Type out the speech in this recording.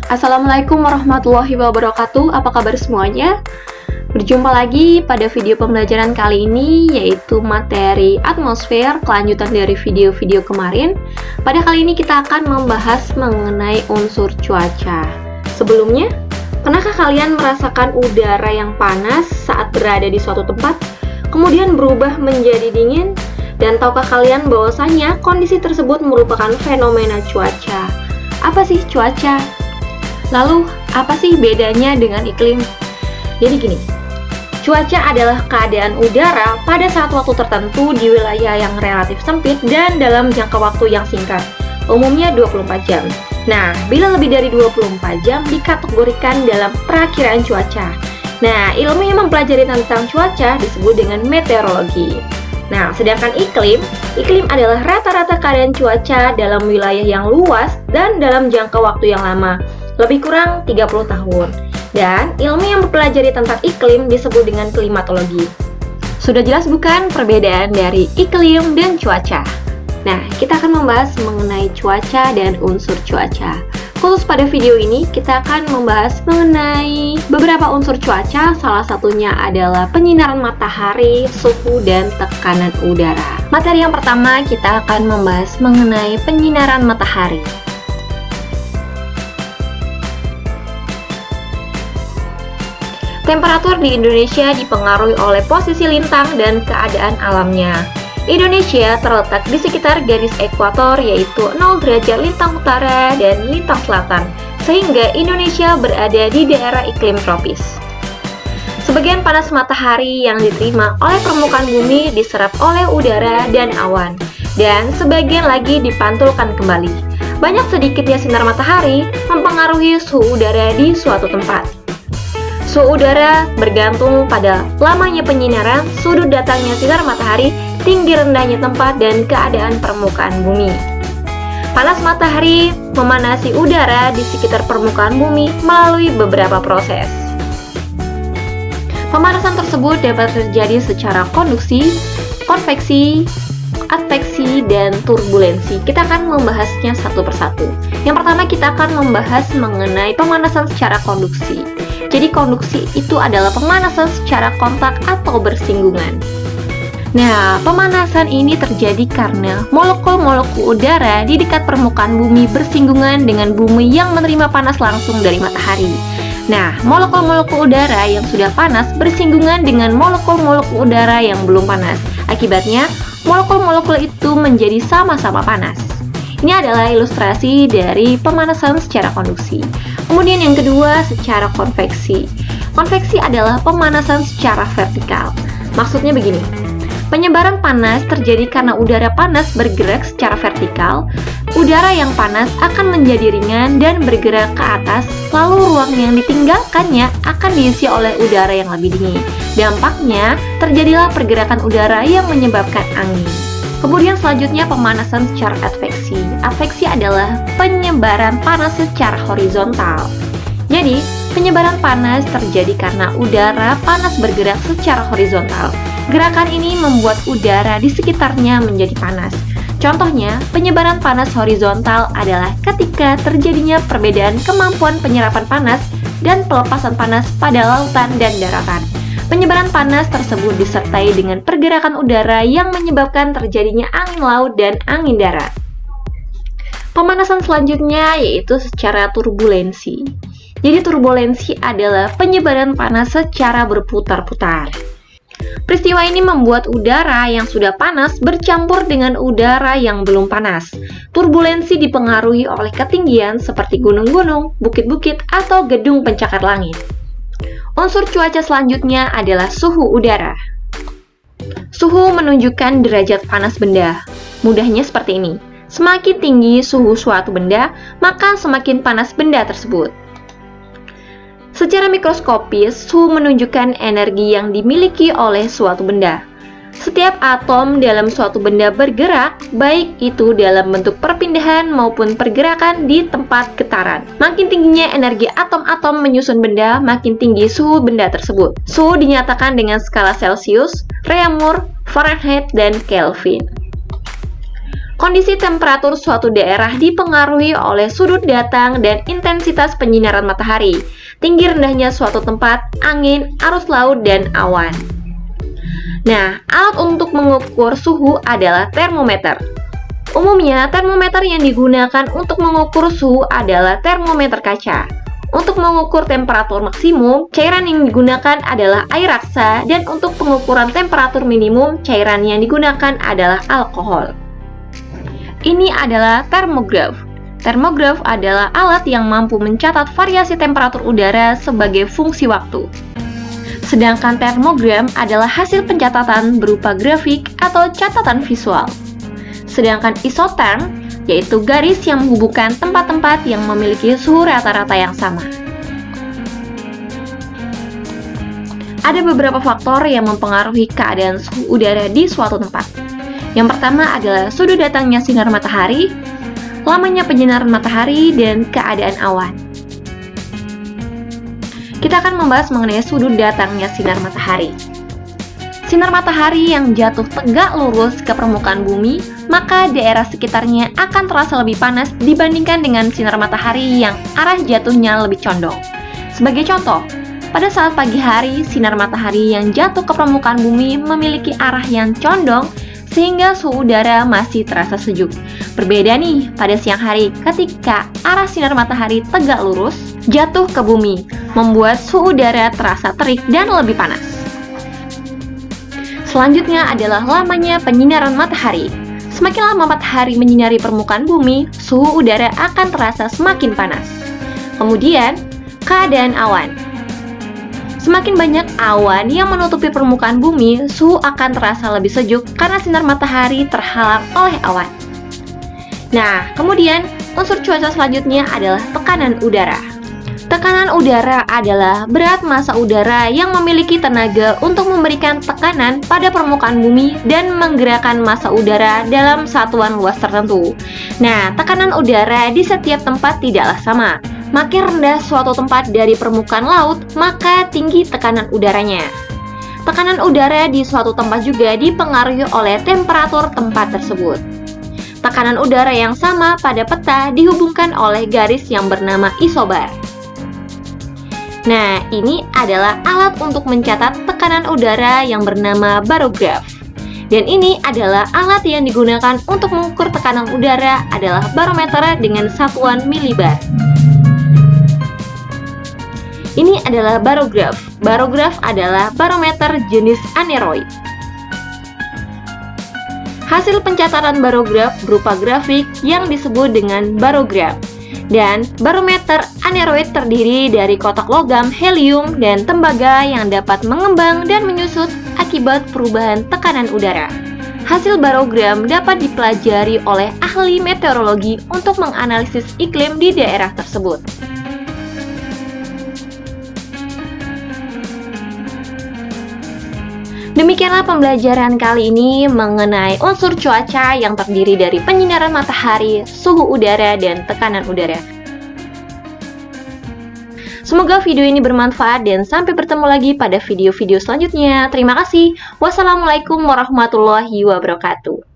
Assalamualaikum warahmatullahi wabarakatuh. Apa kabar semuanya? Berjumpa lagi pada video pembelajaran kali ini, yaitu materi atmosfer, kelanjutan dari video-video kemarin. Pada kali ini kita akan membahas mengenai unsur cuaca. Sebelumnya, pernahkah kalian merasakan udara yang panas saat berada di suatu tempat, kemudian berubah menjadi dingin? Dan tahukah kalian bahwasanya kondisi tersebut merupakan fenomena cuaca? Apa sih cuaca? Lalu, apa sih bedanya dengan iklim? Jadi gini, cuaca adalah keadaan udara pada saat waktu tertentu di wilayah yang relatif sempit dan dalam jangka waktu yang singkat, umumnya 24 jam. Nah, bila lebih dari 24 jam dikategorikan dalam perakiraan cuaca. Nah, ilmu yang mempelajari tentang cuaca disebut dengan meteorologi. Nah, sedangkan iklim adalah rata-rata keadaan cuaca dalam wilayah yang luas dan dalam jangka waktu yang lama, lebih kurang 30 tahun. Dan ilmu yang mempelajari tentang iklim disebut dengan klimatologi. Sudah jelas bukan perbedaan dari iklim dan cuaca? Nah, kita akan membahas mengenai cuaca dan unsur cuaca. Khusus pada video ini, kita akan membahas mengenai beberapa unsur cuaca, salah satunya adalah penyinaran matahari, suhu, dan tekanan udara. Materi yang pertama, kita akan membahas mengenai penyinaran matahari. Temperatur di Indonesia dipengaruhi oleh posisi lintang dan keadaan alamnya. Indonesia terletak di sekitar garis ekuator, yaitu 0 derajat lintang utara dan lintang selatan, sehingga Indonesia berada di daerah iklim tropis. Sebagian panas matahari yang diterima oleh permukaan bumi diserap oleh udara dan awan, dan sebagian lagi dipantulkan kembali. Banyak sedikitnya sinar matahari mempengaruhi suhu udara di suatu tempat. Suhu udara bergantung pada lamanya penyinaran, sudut datangnya sinar matahari, tinggi rendahnya tempat, dan keadaan permukaan bumi. Panas matahari memanasi udara di sekitar permukaan bumi melalui beberapa proses. Pemanasan tersebut dapat terjadi secara konduksi, konveksi, adveksi, dan turbulensi. Kita akan membahasnya satu persatu. Yang pertama, kita akan membahas mengenai pemanasan secara konduksi. Jadi konduksi itu adalah pemanasan secara kontak atau bersinggungan. Nah, pemanasan ini terjadi karena molekul-molekul udara di dekat permukaan bumi bersinggungan dengan bumi yang menerima panas langsung dari matahari. Nah, molekul-molekul udara yang sudah panas bersinggungan dengan molekul-molekul udara yang belum panas. Akibatnya, molekul-molekul itu menjadi sama-sama panas. Ini adalah ilustrasi dari pemanasan secara konduksi. Kemudian yang kedua, secara konveksi. Konveksi adalah pemanasan secara vertikal. Maksudnya begini, penyebaran panas terjadi karena udara panas bergerak secara vertikal. Udara yang panas akan menjadi ringan dan bergerak ke atas, lalu ruang yang ditinggalkannya akan diisi oleh udara yang lebih dingin. Dampaknya, terjadilah pergerakan udara yang menyebabkan angin. Kemudian selanjutnya pemanasan secara adveksi. Adveksi adalah penyebaran panas secara horizontal. Jadi, penyebaran panas terjadi karena udara panas bergerak secara horizontal. Gerakan ini membuat udara di sekitarnya menjadi panas. Contohnya, penyebaran panas horizontal adalah ketika terjadinya perbedaan kemampuan penyerapan panas dan pelepasan panas pada lautan dan daratan. Penyebaran panas tersebut disertai dengan pergerakan udara yang menyebabkan terjadinya angin laut dan angin darat. Pemanasan selanjutnya yaitu secara turbulensi. Jadi turbulensi adalah penyebaran panas secara berputar-putar. Peristiwa ini membuat udara yang sudah panas bercampur dengan udara yang belum panas. Turbulensi dipengaruhi oleh ketinggian seperti gunung-gunung, bukit-bukit, atau gedung pencakar langit. Unsur cuaca selanjutnya adalah suhu udara. Suhu menunjukkan derajat panas benda. Mudahnya seperti ini. Semakin tinggi suhu suatu benda, maka semakin panas benda tersebut. Secara mikroskopis, suhu menunjukkan energi yang dimiliki oleh suatu benda. Setiap atom dalam suatu benda bergerak, baik itu dalam bentuk perpindahan maupun pergerakan di tempat getaran. Makin tingginya energi atom-atom menyusun benda, makin tinggi suhu benda tersebut. Suhu dinyatakan dengan skala Celsius, Reaumur, Fahrenheit, dan Kelvin. Kondisi temperatur suatu daerah dipengaruhi oleh sudut datang dan intensitas penyinaran matahari, tinggi rendahnya suatu tempat, angin, arus laut, dan awan. Nah, alat untuk mengukur suhu adalah termometer. Umumnya, termometer yang digunakan untuk mengukur suhu adalah termometer kaca. Untuk mengukur temperatur maksimum, cairan yang digunakan adalah air raksa, dan untuk pengukuran temperatur minimum, cairan yang digunakan adalah alkohol. Ini adalah termograf. Termograf adalah alat yang mampu mencatat variasi temperatur udara sebagai fungsi waktu. Sedangkan termogram adalah hasil pencatatan berupa grafik atau catatan visual. Sedangkan isoterm yaitu garis yang menghubungkan tempat-tempat yang memiliki suhu rata-rata yang sama. Ada beberapa faktor yang mempengaruhi keadaan suhu udara di suatu tempat. Yang pertama adalah sudut datangnya sinar matahari, lamanya penyinaran matahari, dan keadaan awan. Kita akan membahas mengenai sudut datangnya sinar matahari. Sinar matahari yang jatuh tegak lurus ke permukaan bumi, maka daerah sekitarnya akan terasa lebih panas dibandingkan dengan sinar matahari yang arah jatuhnya lebih condong. Sebagai contoh, pada saat pagi hari, sinar matahari yang jatuh ke permukaan bumi memiliki arah yang condong sehingga suhu udara masih terasa sejuk. Berbeda nih pada siang hari ketika arah sinar matahari tegak lurus jatuh ke bumi, membuat suhu udara terasa terik dan lebih panas. Selanjutnya adalah lamanya penyinaran matahari. Semakin lama matahari menyinari permukaan bumi, suhu udara akan terasa semakin panas. Kemudian, keadaan awan. Semakin banyak awan yang menutupi permukaan bumi, suhu akan terasa lebih sejuk karena sinar matahari terhalang oleh awan. Nah, kemudian unsur cuaca selanjutnya adalah tekanan udara. Tekanan udara adalah berat massa udara yang memiliki tenaga untuk memberikan tekanan pada permukaan bumi dan menggerakkan massa udara dalam satuan luas tertentu. Nah, tekanan udara di setiap tempat tidaklah sama. Makin rendah suatu tempat dari permukaan laut, maka tinggi tekanan udaranya. Tekanan udara di suatu tempat juga dipengaruhi oleh temperatur tempat tersebut. Tekanan udara yang sama pada peta dihubungkan oleh garis yang bernama isobar. Nah, ini adalah alat untuk mencatat tekanan udara yang bernama barograf. Dan ini adalah alat yang digunakan untuk mengukur tekanan udara adalah barometer dengan satuan milibar. Ini adalah barograf. Barograf adalah barometer jenis aneroid. Hasil pencatatan barograf berupa grafik yang disebut dengan barograf. Dan barometer aneroid terdiri dari kotak logam, helium, dan tembaga yang dapat mengembang dan menyusut akibat perubahan tekanan udara. Hasil barogram dapat dipelajari oleh ahli meteorologi untuk menganalisis iklim di daerah tersebut. Demikianlah pembelajaran kali ini mengenai unsur cuaca yang terdiri dari penyinaran matahari, suhu udara, dan tekanan udara. Semoga video ini bermanfaat dan sampai bertemu lagi pada video-video selanjutnya. Terima kasih. Wassalamualaikum warahmatullahi wabarakatuh.